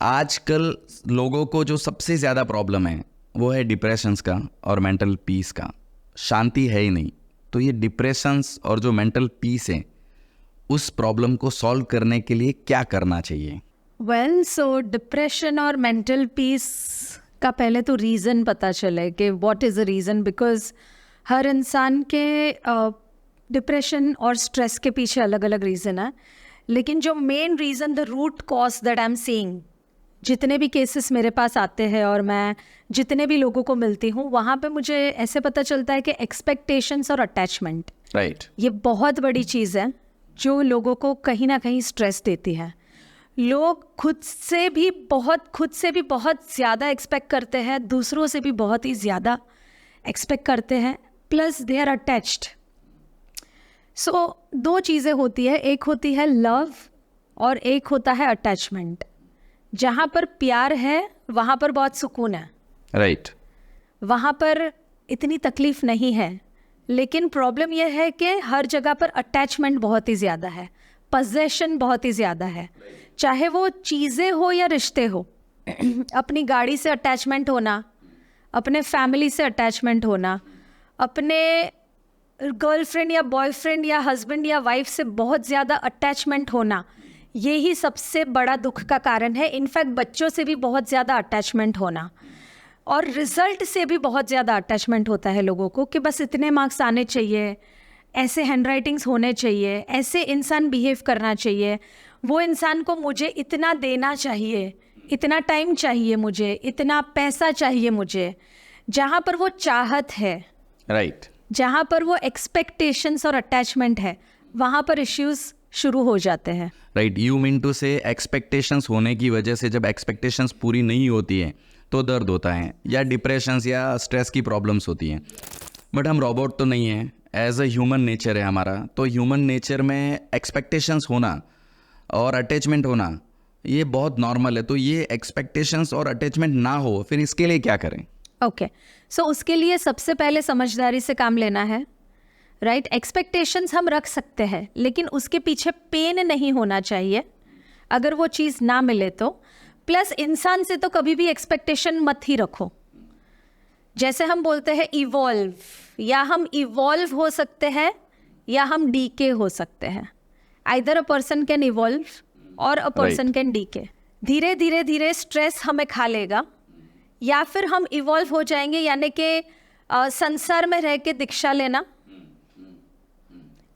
आजकल लोगों को जो सबसे ज़्यादा प्रॉब्लम है वो है डिप्रेशंस का और मेंटल पीस का। शांति है ही नहीं। तो ये डिप्रेशंस और जो मेंटल पीस है उस प्रॉब्लम को सॉल्व करने के लिए क्या करना चाहिए? सो डिप्रेशन और मेंटल पीस का पहले तो रीज़न पता चले कि what is the reason, because हर इंसान के डिप्रेशन और स्ट्रेस के पीछे अलग अलग रीज़न है। लेकिन जो main reason, the root cause that I am seeing, जितने भी केसेस मेरे पास आते हैं और मैं जितने भी लोगों को मिलती हूँ, वहाँ पे मुझे ऐसे पता चलता है कि एक्सपेक्टेशंस और अटैचमेंट, राइट, ये बहुत बड़ी चीज़ है जो लोगों को कहीं ना कहीं स्ट्रेस देती है। लोग खुद से भी बहुत ज़्यादा एक्सपेक्ट करते हैं, दूसरों से भी बहुत ही ज़्यादा एक्सपेक्ट करते हैं, प्लस दे आर अटैच्ड। सो दो चीज़ें होती है, एक होती है लव और एक होता है अटैचमेंट। जहाँ पर प्यार है वहाँ पर बहुत सुकून है, राइट, वहाँ पर इतनी तकलीफ नहीं है। लेकिन प्रॉब्लम यह है कि हर जगह पर अटैचमेंट बहुत ही ज़्यादा है, पजेशन बहुत ही ज़्यादा है, चाहे वो चीज़ें हो या रिश्ते हो। अपनी गाड़ी से अटैचमेंट होना, अपने फैमिली से अटैचमेंट होना, अपने गर्लफ्रेंड या बॉयफ्रेंड या हस्बैंड या वाइफ से बहुत ज़्यादा अटैचमेंट होना, ये ही सबसे बड़ा दुख का कारण है। इनफैक्ट बच्चों से भी बहुत ज़्यादा अटैचमेंट होना, और रिज़ल्ट से भी बहुत ज़्यादा अटैचमेंट होता है लोगों को कि बस इतने मार्क्स आने चाहिए, ऐसे हैंडराइटिंग्स होने चाहिए, ऐसे इंसान बिहेव करना चाहिए, वो इंसान को मुझे इतना देना चाहिए, इतना टाइम चाहिए मुझे, इतना पैसा चाहिए मुझे। जहाँ पर वो चाहत है, राइट, जहाँ पर वो एक्सपेक्टेशंस और अटैचमेंट है, वहाँ पर इश्यूज शुरू हो जाते हैं। राइट, यू मीन टू से एक्सपेक्टेशंस होने की वजह से जब एक्सपेक्टेशंस पूरी नहीं होती है तो दर्द होता है, या डिप्रेशंस या स्ट्रेस की प्रॉब्लम्स होती हैं। बट हम रोबोट तो नहीं हैं, एज अ ह्यूमन नेचर है हमारा। तो ह्यूमन नेचर में एक्सपेक्टेशंस होना और अटैचमेंट होना ये बहुत नॉर्मल है। तो ये एक्सपेक्टेशंस और अटैचमेंट ना हो, फिर इसके लिए क्या करें? ओके, सो उसके लिए सबसे पहले समझदारी से काम लेना है, राइट। एक्सपेक्टेशंस हम रख सकते हैं, लेकिन उसके पीछे पेन नहीं होना चाहिए अगर वो चीज़ ना मिले तो। प्लस इंसान से तो कभी भी एक्सपेक्टेशन मत ही रखो। जैसे हम बोलते हैं इवॉल्व, या हम इवॉल्व हो सकते हैं या हम डीके हो सकते हैं। Either a person can evolve और अ पर्सन कैन डीके। धीरे धीरे धीरे स्ट्रेस हमें खा लेगा, या फिर हम इवॉल्व हो जाएंगे, यानी कि संसार में रह के दीक्षा लेना,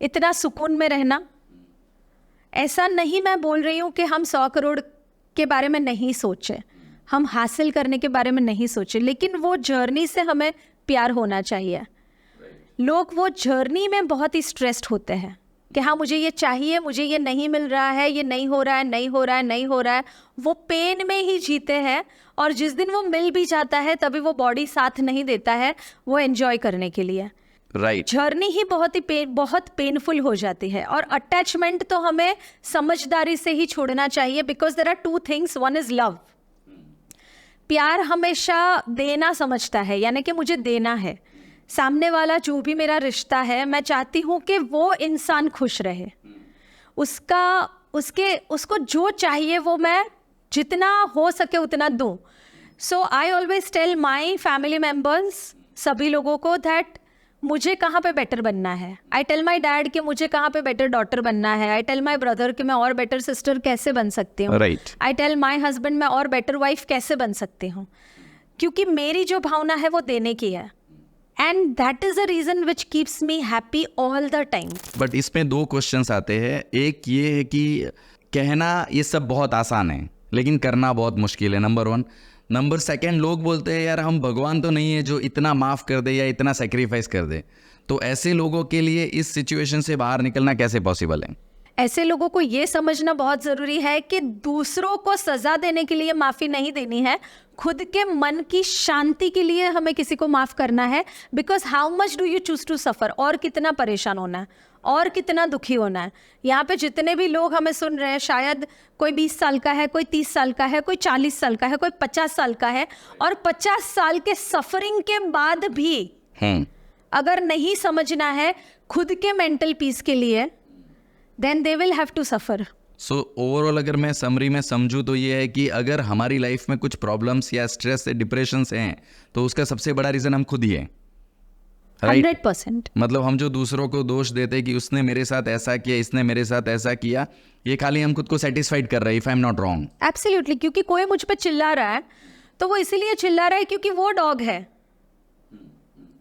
इतना सुकून में रहना। ऐसा नहीं मैं बोल रही हूँ कि हम 100 करोड़ के बारे में नहीं सोचे, हम हासिल करने के बारे में नहीं सोचे, लेकिन वो जर्नी से हमें प्यार होना चाहिए। लोग वो जर्नी में बहुत ही स्ट्रेस्ड होते हैं कि हाँ मुझे ये चाहिए, मुझे ये नहीं मिल रहा है, ये नहीं हो रहा है, नहीं हो रहा है, नहीं हो रहा है। वो पेन में ही जीते हैं, और जिस दिन वो मिल भी जाता है तभी वो बॉडी साथ नहीं देता है वो एंजॉय करने के लिए। राइट, जर्नी ही बहुत पेनफुल हो जाती है। और अटैचमेंट तो हमें समझदारी से ही छोड़ना चाहिए, because there are two things, one is love. प्यार हमेशा देना समझता है, यानी कि मुझे देना है। सामने वाला जो भी मेरा रिश्ता है, मैं चाहती हूँ कि वो इंसान खुश रहे, उसको जो चाहिए वो मैं जितना हो सके उतना दूँ। So I always tell my family members, सभी लोगों को, दैट मुझे कहाँ पे बेटर बनना है। आई टेल माई डैड कि मुझे कहाँ पे बेटर डॉटर बनना है। आई टेल माई ब्रदर कि मैं और बेटर सिस्टर कैसे बन सकती हूँ। Right, I tell my husband मैं और बेटर वाइफ कैसे बन सकती हूँ, क्योंकि मेरी जो भावना है वो देने की है। And that is the reason which keeps me happy all the time. But इसमें दो क्वेश्चंस आते हैं। एक ये है कि कहना ये सब बहुत आसान है लेकिन करना बहुत मुश्किल है, नंबर 1। नंबर 2, लोग बोलते हैं यार हम भगवान तो नहीं है जो इतना माफ़ कर दे या इतना सेक्रीफाइस कर दे। तो ऐसे लोगों के लिए इस सिचुएशन से बाहर निकलना कैसे पॉसिबल है? ऐसे लोगों को ये समझना बहुत ज़रूरी है कि दूसरों को सज़ा देने के लिए माफ़ी नहीं देनी है, खुद के मन की शांति के लिए हमें किसी को माफ़ करना है। Because how much do you choose to suffer, और कितना परेशान होना है, और कितना दुखी होना है। यहाँ पे जितने भी लोग हमें सुन रहे हैं, शायद कोई 20 साल का है, कोई 30 साल का है, कोई 40 साल का है, कोई 50 साल का है, और 50 साल के सफरिंग के बाद भी अगर नहीं समझना है खुद के मेंटल पीस के लिए, then they will have to suffer. So overall अगर मैं समरी में समझूँ तो ये है कि अगर हमारी लाइफ में कुछ प्रॉब्लम्स या स्ट्रेस या डिप्रेशंस हैं तो उसका सबसे बड़ा रीज़न हम खुद ही हैं, राइट? 100%। मतलब हम जो दूसरों को दोष देते कि उसने मेरे साथ ऐसा किया, इसने मेरे साथ ऐसा किया, ये खाली हम खुद को सेटिस्फाइड कर रहे हैं, if I am not wrong. Absolutely, क्योंकि कोई मुझ पे चिल्ला रहा है तो वो इसीलिए चिल्ला रहा है क्योंकि वो डॉग है।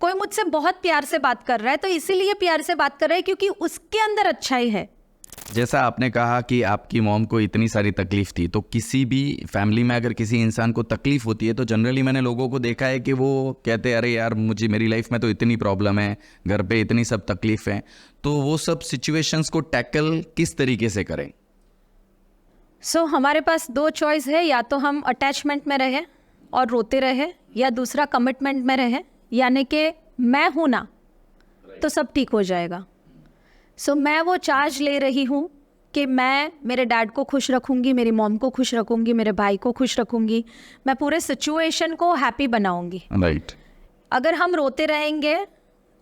कोई मुझसे बहुत प्यार से बात कर रहा है तो इसीलिए प्यार से बात कर रहा है क्योंकि उसके अंदर अच्छाई है। जैसा आपने कहा कि आपकी मॉम को इतनी सारी तकलीफ थी, तो किसी भी फैमिली में अगर किसी इंसान को तकलीफ होती है तो जनरली मैंने लोगों को देखा है कि वो कहते हैं अरे यार मुझे मेरी लाइफ में तो इतनी प्रॉब्लम है, घर पे इतनी सब तकलीफ है। तो वो सब सिचुएशंस को टैकल किस तरीके से करें? सो हमारे पास दो चॉइस है, या तो हम अटैचमेंट में रहे और रोते रहे, या दूसरा कमिटमेंट में रहे, यानी कि मैं हूं ना तो सब ठीक हो जाएगा। सो मैं वो चार्ज ले रही हूँ कि मैं मेरे डैड को खुश रखूँगी, मेरी मॉम को खुश रखूँगी, मेरे भाई को खुश रखूँगी, मैं पूरे सिचुएशन को हैप्पी बनाऊँगी। राइट। अगर हम रोते रहेंगे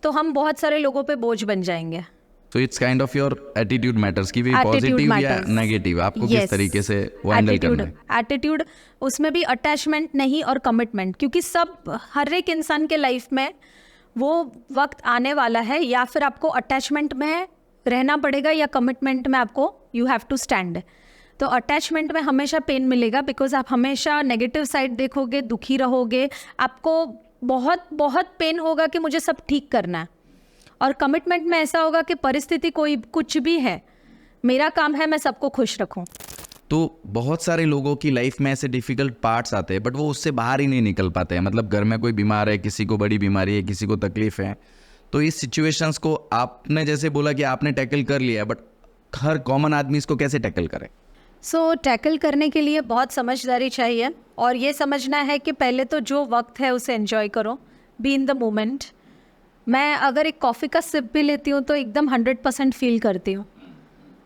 तो हम बहुत सारे लोगों पे बोझ बन जाएंगे। तो it's kind of your attitude matters कि भी पॉजिटिव या नेगेटिव आपको किस तरीके से वो हैंडल करना है। एटीट्यूड, उसमें भी अटैचमेंट नहीं और कमिटमेंट, क्योंकि सब हर एक इंसान के लाइफ में वो वक्त आने वाला है, या फिर आपको अटैचमेंट में रहना पड़ेगा या कमिटमेंट में आपको यू हैव टू स्टैंड। तो अटैचमेंट में हमेशा पेन मिलेगा बिकॉज आप हमेशा नेगेटिव साइड देखोगे, दुखी रहोगे, आपको बहुत बहुत पेन होगा कि मुझे सब ठीक करना है। और कमिटमेंट में ऐसा होगा कि परिस्थिति कोई कुछ भी है, मेरा काम है मैं सबको खुश रखूं। तो बहुत सारे लोगों की लाइफ में ऐसे डिफिकल्ट पार्ट्स आते हैं बट वो उससे बाहर ही नहीं निकल पाते हैं। मतलब घर में कोई बीमार है, किसी को बड़ी बीमारी है, किसी को तकलीफ है, तो इस सिचुएशंस को आपने जैसे बोला कि आपने टैकल कर लिया, बट हर कॉमन आदमी इसको कैसे टैकल करे? सो टैकल करने के लिए बहुत समझदारी चाहिए और ये समझना है कि पहले तो जो वक्त है उसे एंजॉय करो, बी इन द मोमेंट। मैं अगर एक कॉफ़ी का सिप भी लेती हूँ तो एकदम 100% फील करती हूँ।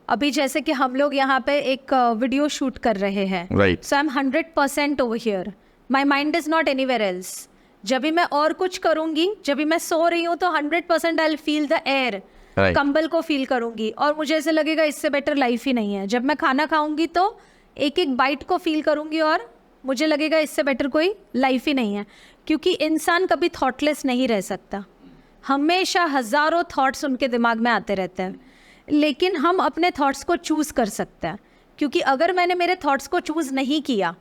अभी जैसे कि हम लोग यहाँ पे एक वीडियो शूट कर रहे हैं, Right. So I am 100% over here, my mind is not anywhere else. जब भी मैं और कुछ करूँगी, जब भी मैं सो रही हूँ तो 100% I will feel the air, Right. कंबल को फील करूँगी और मुझे ऐसे लगेगा इससे बेटर लाइफ ही नहीं है। जब मैं खाना खाऊँगी तो एक एक बाइट को फील करूँगी और मुझे लगेगा इससे बेटर कोई लाइफ ही नहीं है, क्योंकि इंसान कभी थॉटलेस नहीं रह सकता। हमेशा हज़ारों थॉट्स उनके दिमाग में आते रहते हैं, लेकिन हम अपने थॉट्स को चूज़ कर सकते हैं। क्योंकि अगर मैंने मेरे थॉट्स को चूज़ नहीं किया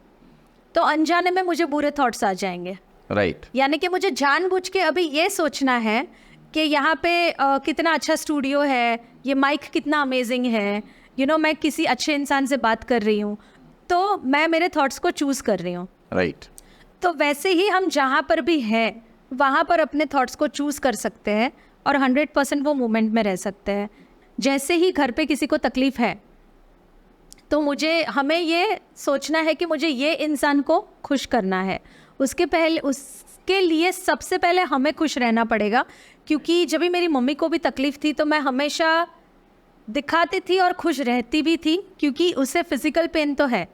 तो अनजाने में मुझे बुरे थॉट्स आ जाएंगे। राइट। यानी कि मुझे जानबूझ के अभी ये सोचना है कि यहाँ पे कितना अच्छा स्टूडियो है, ये माइक कितना अमेजिंग है, मैं किसी अच्छे इंसान से बात कर रही हूँ, तो मैं मेरे थॉट्स को चूज़ कर रही हूँ। राइट। तो वैसे ही हम जहाँ पर भी हैं वहाँ पर अपने थॉट्स को चूज़ कर सकते हैं और 100% वो मोमेंट में रह सकते हैं। जैसे ही घर पे किसी को तकलीफ़ है तो हमें ये सोचना है कि मुझे ये इंसान को खुश करना है। उसके लिए सबसे पहले हमें खुश रहना पड़ेगा, क्योंकि जब भी मेरी मम्मी को भी तकलीफ़ थी तो मैं हमेशा दिखाती थी और खुश रहती भी थी, क्योंकि उसे फिज़िकल पेन तो है,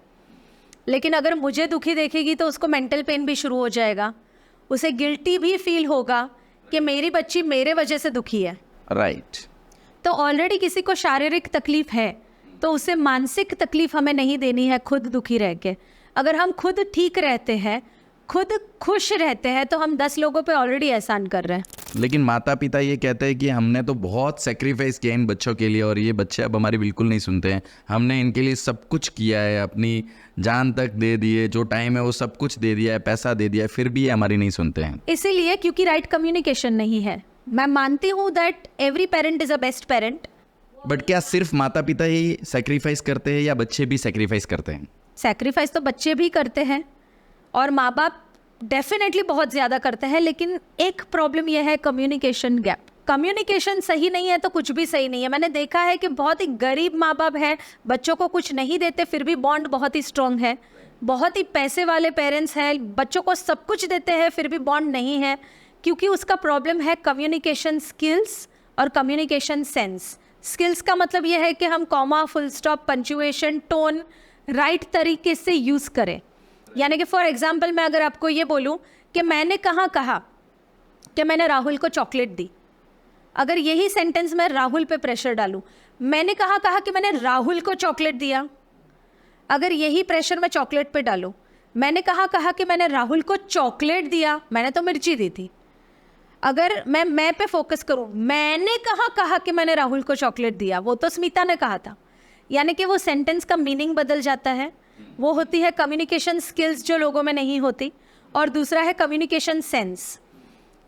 लेकिन अगर मुझे दुखी देखेगी तो उसको मेंटल पेन भी शुरू हो जाएगा। उसे गिल्टी भी फील होगा कि मेरी बच्ची मेरे वजह से दुखी है। राइट। तो ऑलरेडी किसी को शारीरिक तकलीफ है तो उसे मानसिक तकलीफ हमें नहीं देनी है खुद दुखी रह के। अगर हम खुद ठीक रहते हैं, खुद खुश रहते हैं, तो हम 10 लोगों पे ऑलरेडी एहसान कर रहे हैं। लेकिन माता पिता ये कहते हैं कि हमने तो बहुत सेक्रीफाइस किया इन बच्चों के लिए और ये बच्चे अब हमारी बिल्कुल नहीं सुनते हैं। हमने इनके लिए सब कुछ किया है, अपनी जान तक दे दिए, जो टाइम है वो सब कुछ दे दिया है, पैसा दे दिया है, फिर भी ये हमारी नहीं सुनते हैं। इसीलिए क्योंकि राइट कम्युनिकेशन नहीं है। मैं मानती हूँ that every parent is a best parent, but क्या सिर्फ माता पिता ही सेक्रीफाइस करते हैं या बच्चे भी सेक्रीफाइस करते हैं? सैक्रिफाइस तो बच्चे भी करते हैं और माँ बाप डेफिनेटली बहुत ज़्यादा करते हैं, लेकिन एक प्रॉब्लम यह है कम्युनिकेशन गैप। कम्युनिकेशन सही नहीं है तो कुछ भी सही नहीं है। मैंने देखा है कि बहुत ही गरीब माँ बाप हैं, बच्चों को कुछ नहीं देते फिर भी बॉन्ड बहुत ही स्ट्रॉन्ग है। बहुत ही पैसे वाले पेरेंट्स हैं, बच्चों को सब कुछ देते हैं फिर भी बॉन्ड नहीं है, क्योंकि उसका प्रॉब्लम है कम्युनिकेशन स्किल्स और कम्युनिकेशन सेंस। स्किल्स का मतलब यह है कि हम comma, full stop, punctuation, tone right तरीके से यूज़ करें। यानी कि फॉर एग्जांपल मैं अगर आपको ये बोलूँ कि मैंने कहाँ कहा कि मैंने राहुल को चॉकलेट दी, अगर यही सेंटेंस मैं राहुल पे प्रेशर डालूं, मैंने कहा कि मैंने राहुल को चॉकलेट दिया, अगर यही प्रेशर मैं चॉकलेट पे डालूं, मैंने कहा कि मैंने राहुल को चॉकलेट दिया, मैंने तो मिर्ची दी थी। अगर मैं पे फोकस करूं, मैंने कहा कि मैंने राहुल को चॉकलेट दिया, वो तो स्मिता ने कहा था, यानी कि वो सेंटेंस का मीनिंग बदल जाता है। वो होती है कम्युनिकेशन स्किल्स जो लोगों में नहीं होती, और दूसरा है कम्युनिकेशन सेंस,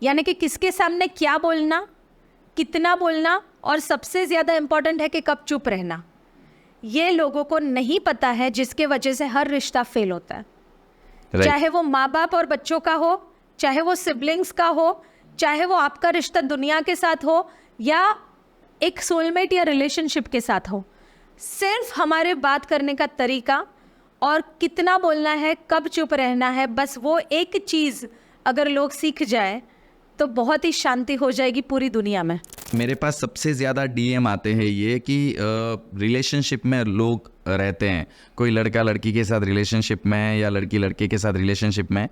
यानी कि किसके सामने क्या बोलना, कितना बोलना, और सबसे ज़्यादा इम्पॉर्टेंट है कि कब चुप रहना। ये लोगों को नहीं पता है, जिसके वजह से हर रिश्ता फेल होता है। चाहे वो माँ बाप और बच्चों का हो, चाहे वो सिबलिंग्स का हो, चाहे वो आपका रिश्ता दुनिया के साथ हो, या एक सोलमेट या रिलेशनशिप के साथ हो। सिर्फ हमारे बात करने का तरीका और कितना बोलना है, कब चुप रहना है, बस वो एक चीज़ अगर लोग सीख जाए तो बहुत ही शांति हो जाएगी पूरी दुनिया में। मेरे पास सबसे ज़्यादा डीएम आते हैं ये कि रिलेशनशिप में लोग रहते हैं, कोई लड़का लड़की के साथ रिलेशनशिप में या लड़की लड़के के साथ रिलेशनशिप में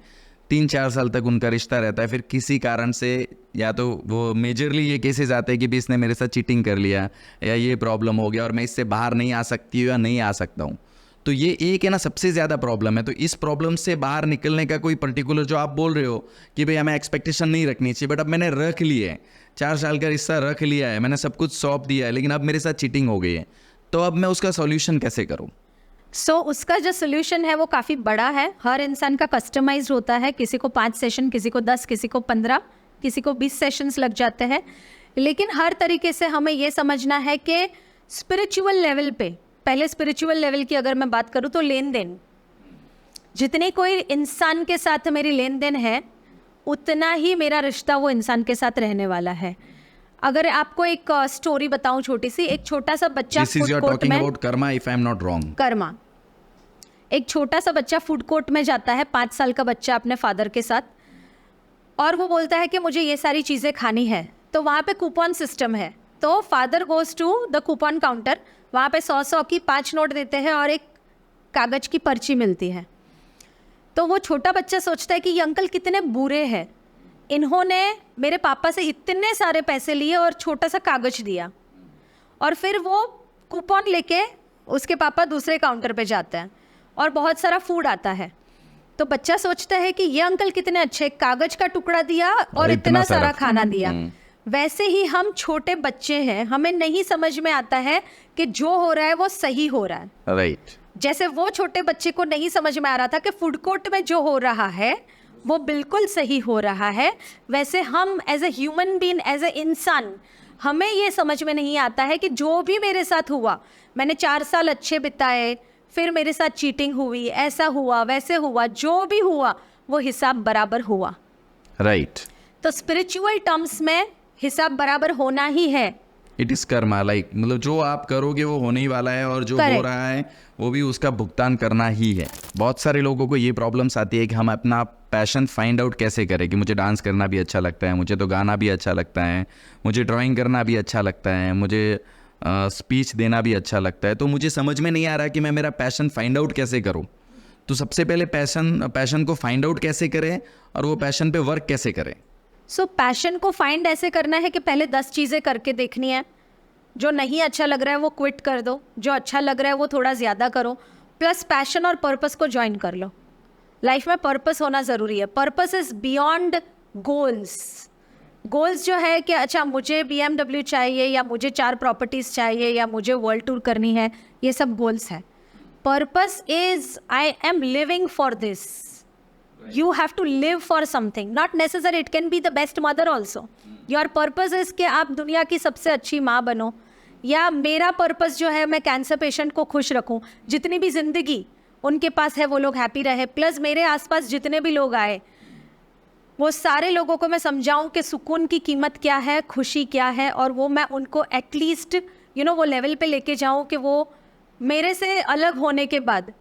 3-4 साल तक उनका रिश्ता रहता है, फिर किसी कारण से या तो वो मेजरली ये केसेस आते हैं कि भी इसने मेरे साथ चीटिंग कर लिया या ये प्रॉब्लम हो गया और मैं इससे बाहर नहीं आ सकती हूँ या नहीं आ सकता हूँ। तो ये एक है ना सबसे ज़्यादा प्रॉब्लम है। तो इस प्रॉब्लम से बाहर निकलने का कोई पर्टिकुलर, जो आप बोल रहे हो कि भाई हमें एक्सपेक्टेशन नहीं रखनी चाहिए, बट अब मैंने रख ली है, 4 साल का रिश्ता रख लिया है, मैंने सब कुछ सौंप दिया है, लेकिन अब मेरे साथ चीटिंग हो गई है, तो अब मैं उसका सॉल्यूशन कैसे करूँ? उसका जो सोल्यूशन है वो काफ़ी बड़ा है। हर इंसान का कस्टमाइज होता है, किसी को 5 सेशन, किसी को 10, किसी को 15, किसी को 20 सेशंस लग जाते हैं। लेकिन हर तरीके से हमें ये समझना है कि स्पिरिचुअल लेवल पे, पहले स्पिरिचुअल लेवल की अगर मैं बात करूँ तो लेन देन, जितनी कोई इंसान के साथ मेरी लेन देन है उतना ही मेरा रिश्ता वो इंसान के साथ रहने वाला है। अगर आपको एक स्टोरी बताऊं छोटी सी, एक छोटा सा बच्चा This is you are talking about karma, if I am not wrong. Karma, एक छोटा सा बच्चा फूड कोर्ट में जाता है, 5 साल का बच्चा अपने फादर के साथ, और वो बोलता है कि मुझे ये सारी चीज़ें खानी है। तो वहाँ पे कूपन सिस्टम है, तो father goes to the coupon counter, वहाँ पे 100 की 5 नोट देते हैं और एक कागज़ की पर्ची मिलती है। तो वो छोटा बच्चा सोचता है कि ये अंकल कितने बुरे हैं, इन्होंने मेरे पापा से इतने सारे पैसे लिए और छोटा सा कागज़ दिया। और फिर वो कूपन लेके उसके पापा दूसरे काउंटर पे जाते हैं और बहुत सारा फूड आता है। तो बच्चा सोचता है कि ये अंकल कितने अच्छे, कागज़ का टुकड़ा दिया और इतना सारा खाना दिया। वैसे ही हम छोटे बच्चे हैं, हमें नहीं समझ में आता है कि जो हो रहा है वो सही हो रहा है। राइट। जैसे वो छोटे बच्चे को नहीं समझ में आ रहा था कि फूड कोर्ट में जो हो रहा है वो बिल्कुल सही हो रहा है, वैसे हम as a human being, as a इंसान, हमें ये समझ में नहीं आता है कि जो भी मेरे साथ हुआ, मैंने 4 साल अच्छे बिताए, फिर मेरे साथ चीटिंग हुई, ऐसा हुआ वैसे हुआ, जो भी हुआ वो हिसाब बराबर हुआ। राइट। तो स्पिरिचुअल टर्म्स में हिसाब बराबर होना ही है। इट इज़ कर्मा, लाइक मतलब जो आप करोगे वो होने ही वाला है, और जो हो रहा है वो भी उसका भुगतान करना ही है। बहुत सारे लोगों को ये प्रॉब्लम्स आती है कि हम अपना पैशन फाइंड आउट कैसे करें, कि मुझे डांस करना भी अच्छा लगता है, मुझे तो गाना भी अच्छा लगता है, मुझे ड्राइंग करना भी अच्छा लगता है, मुझे स्पीच देना भी अच्छा लगता है, तो मुझे समझ में नहीं आ रहा कि मैं मेरा पैशन फाइंड आउट कैसे करूँ। तो सबसे पहले पैशन को फाइंड आउट कैसे करें और वो पैशन पे वर्क कैसे करें? पैशन को फाइंड ऐसे करना है कि पहले 10 चीज़ें करके देखनी है। जो नहीं अच्छा लग रहा है वो क्विट कर दो, जो अच्छा लग रहा है वो थोड़ा ज़्यादा करो, प्लस पैशन और पर्पस को ज्वाइन कर लो। लाइफ में पर्पस होना ज़रूरी है। Purpose is beyond goals. Goals जो है कि अच्छा मुझे BMW चाहिए, या मुझे 4 प्रॉपर्टीज़ चाहिए, या मुझे वर्ल्ड टूर करनी है, ये सब गोल्स है। Purpose is I am living for this. You have to live for something, not necessary it can be the best mother also. Your purpose is कि आप दुनिया की सबसे अच्छी माँ बनो, या मेरा पर्पस जो है मैं कैंसर पेशेंट को खुश रखूं, जितनी भी ज़िंदगी उनके पास है वो लोग हैप्पी रहे, प्लस मेरे आसपास जितने भी लोग आए वो सारे लोगों को मैं समझाऊं कि सुकून की कीमत क्या है, खुशी क्या है, और वो मैं उनको एटलीस्ट वो लेवल पे लेके जाऊं कि वो मेरे से अलग होने के बाद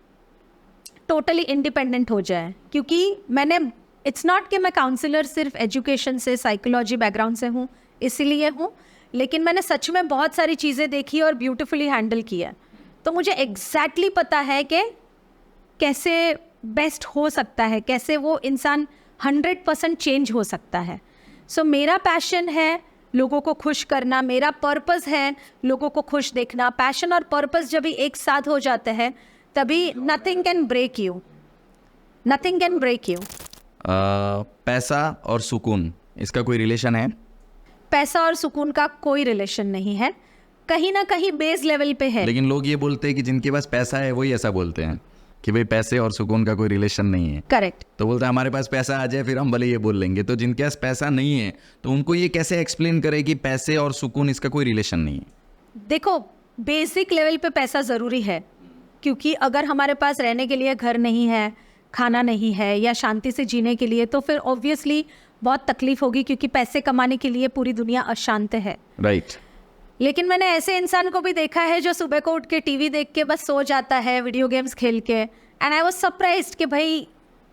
टोटली इंडिपेंडेंट हो जाए। क्योंकि मैंने, इट्स नॉट कि मैं काउंसलर सिर्फ एजुकेशन से, साइकोलॉजी बैकग्राउंड से हूँ इसीलिए हूँ, लेकिन मैंने सच में बहुत सारी चीज़ें देखी और ब्यूटीफुली हैंडल किया, तो मुझे एग्जैक्टली पता है कि कैसे बेस्ट हो सकता है, कैसे वो इंसान 100% चेंज हो सकता है। मेरा पैशन है लोगों को खुश करना, मेरा पर्पस है लोगों को खुश देखना। पैशन और पर्पस जब भी एक साथ हो जाते हैं तभी nothing can break you, nothing can break you. पैसा और सुकून, इसका कोई रिलेशन है? पैसा और सुकून का कोई रिलेशन नहीं है, कहीं ना कहीं बेस लेवल पे है। लेकिन लोग ये बोलते हैं कि जिनके पास पैसा है वही ऐसा बोलते हैं कि भाई पैसे और सुकून का कोई रिलेशन नहीं है। करेक्ट। तो बोलते हैं हमारे पास पैसा आ जाए फिर हम भले ये बोल लेंगे। तो जिनके पास पैसा नहीं है तो उनको ये कैसे एक्सप्लेन करें कि पैसे और सुकून इसका कोई रिलेशन नहीं है? देखो, बेसिक लेवल पे पैसा ज़रूरी है, क्योंकि अगर हमारे पास रहने के लिए घर नहीं है, खाना नहीं है, या शांति से जीने के लिए, तो फिर ऑब्वियसली बहुत तकलीफ होगी, क्योंकि पैसे कमाने के लिए पूरी दुनिया अशांत है। राइट। लेकिन मैंने ऐसे इंसान को भी देखा है जो सुबह को उठ के टीवी देख के बस सो जाता है, वीडियो गेम्स खेल के, एंड आई वाज सरप्राइज्ड कि भाई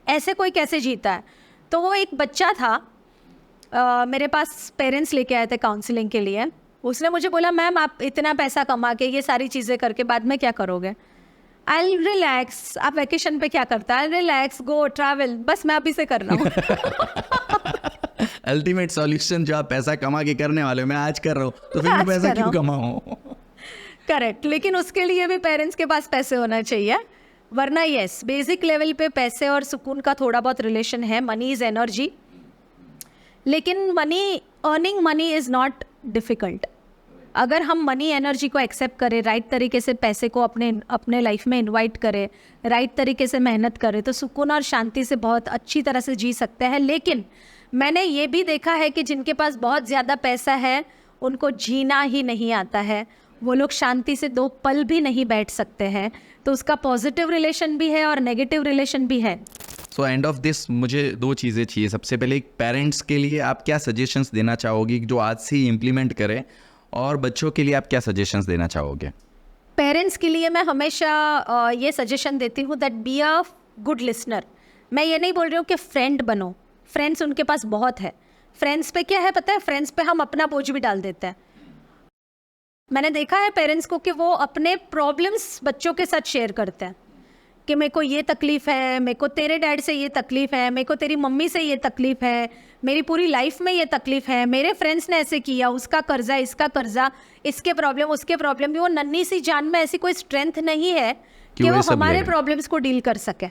ऐसे कोई कैसे जीता है। तो वो एक बच्चा था, मेरे पास पेरेंट्स लेके आए थे काउंसलिंग के लिए। उसने मुझे बोला, मैम आप इतना पैसा कमा के ये सारी चीज़ें करके बाद में क्या करोगे? आई रिलैक्स। आप वैकेशन पे क्या करता है? रिलैक्स, गो ट्रैवल। बस मैं अभी से कर रहा हूँ। अल्टीमेट सॉल्यूशन जो आप पैसा कमा के करने वाले हो, मैं आज कर रहा हूँ, तो फिर मैं आज पैसा कर क्यों रहा कमाऊँ? करेक्ट। लेकिन उसके लिए भी पेरेंट्स के पास पैसे होना चाहिए, वरना यस, बेसिक लेवल पे पैसे और सुकून का थोड़ा बहुत रिलेशन है। मनी इज़ एनर्जी, लेकिन earning money is not difficult. अगर हम मनी एनर्जी को एक्सेप्ट करें, राइट तरीके से पैसे को अपने लाइफ में इनवाइट करें, राइट तरीके से मेहनत करें, तो सुकून और शांति से बहुत अच्छी तरह से जी सकते हैं। लेकिन मैंने ये भी देखा है कि जिनके पास बहुत ज़्यादा पैसा है उनको जीना ही नहीं आता है, वो लोग शांति से 2 पल भी नहीं बैठ सकते हैं। तो उसका पॉजिटिव रिलेशन भी है और नेगेटिव रिलेशन भी है। सो एंड ऑफ दिस मुझे 2 चीज़ें चाहिए। सबसे पहले पेरेंट्स के लिए आप क्या सजेशंस देना चाहोगी जो आज से ही इम्प्लीमेंट करें, और बच्चों के लिए आप क्या सजेशंस देना चाहोगे? पेरेंट्स के लिए मैं हमेशा ये सजेशन देती हूँ that be a good listener. मैं ये नहीं बोल रही हूँ कि फ्रेंड बनो, फ्रेंड्स उनके पास बहुत है। फ्रेंड्स पे क्या है पता है? फ्रेंड्स पे हम अपना बोझ भी डाल देते हैं। मैंने देखा है पेरेंट्स को कि वो अपने प्रॉब्लम्स बच्चों के साथ शेयर करते हैं कि मेरे को ये तकलीफ़ है, मेरे को तेरे डैड से ये तकलीफ़ है, मेरे को तेरी मम्मी से ये तकलीफ़ है, मेरी पूरी लाइफ में ये तकलीफ़ है, मेरे फ्रेंड्स ने ऐसे किया, उसका कर्जा, इसका कर्जा, इसके प्रॉब्लम, उसके प्रॉब्लम। वो नन्ही सी जान में ऐसी कोई स्ट्रेंथ नहीं है कि वो हमारे प्रॉब्लम्स को डील कर सके।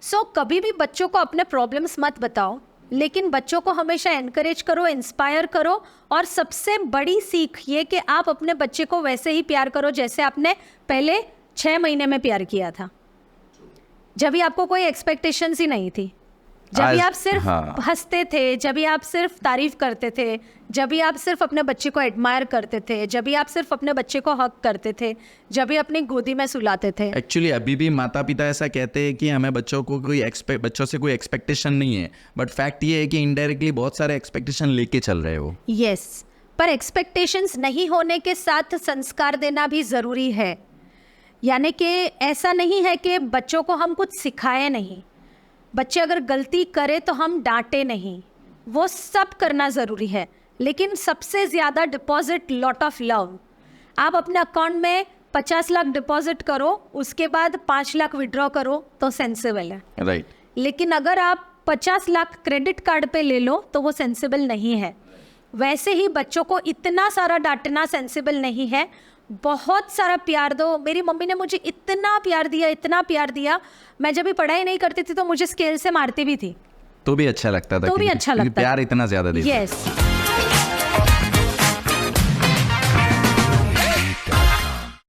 सो कभी भी बच्चों को अपने प्रॉब्लम्स मत बताओ, लेकिन बच्चों को हमेशा एनकरेज करो, इंस्पायर करो। और सबसे बड़ी सीख ये कि आप अपने बच्चे को वैसे ही प्यार करो जैसे आपने पहले 6 महीने में प्यार किया था, जब भी आपको कोई एक्सपेक्टेशंस ही नहीं थी, जब भी आप सिर्फ हंसते थे, जब भी आप सिर्फ तारीफ करते थे, जब भी आप सिर्फ अपने बच्चे को एडमायर करते थे, जब भी आप सिर्फ अपने बच्चे को हक करते थे, जब भी अपनी गोदी में सुलाते थे। एक्चुअली अभी भी माता पिता ऐसा कहते हैं कि हमें बच्चों से कोई एक्सपेक्टेशन नहीं है, बट फैक्ट ये है कि इनडायरेक्टली बहुत सारे एक्सपेक्टेशन लेके चल रहे हो। यस, पर एक्सपेक्टेशंस नहीं होने के साथ संस्कार देना भी ज़रूरी है। यानी कि ऐसा नहीं है कि बच्चों को हम कुछ सिखाए नहीं, बच्चे अगर गलती करे तो हम डांटे नहीं, वो सब करना ज़रूरी है। लेकिन सबसे ज़्यादा डिपॉजिट लॉट ऑफ लव। आप अपने अकाउंट में 50 लाख डिपॉजिट करो, उसके बाद 5 लाख विड्रॉ करो तो सेंसिबल है, राइट। लेकिन अगर आप 50 लाख क्रेडिट कार्ड पे ले लो तो वो सेंसिबल नहीं है। वैसे ही बच्चों को इतना सारा डांटना सेंसिबल नहीं है। बहुत सारा प्यार दो। मेरी मम्मी ने मुझे इतना प्यार दिया, इतना प्यार दिया। मैं जब भी पढ़ाई नहीं करती थी तो मुझे स्केल से मारती भी थी, तो भी अच्छा लगता था, तो भी अच्छा लगता प्यार इतना ज्यादा देती। यस।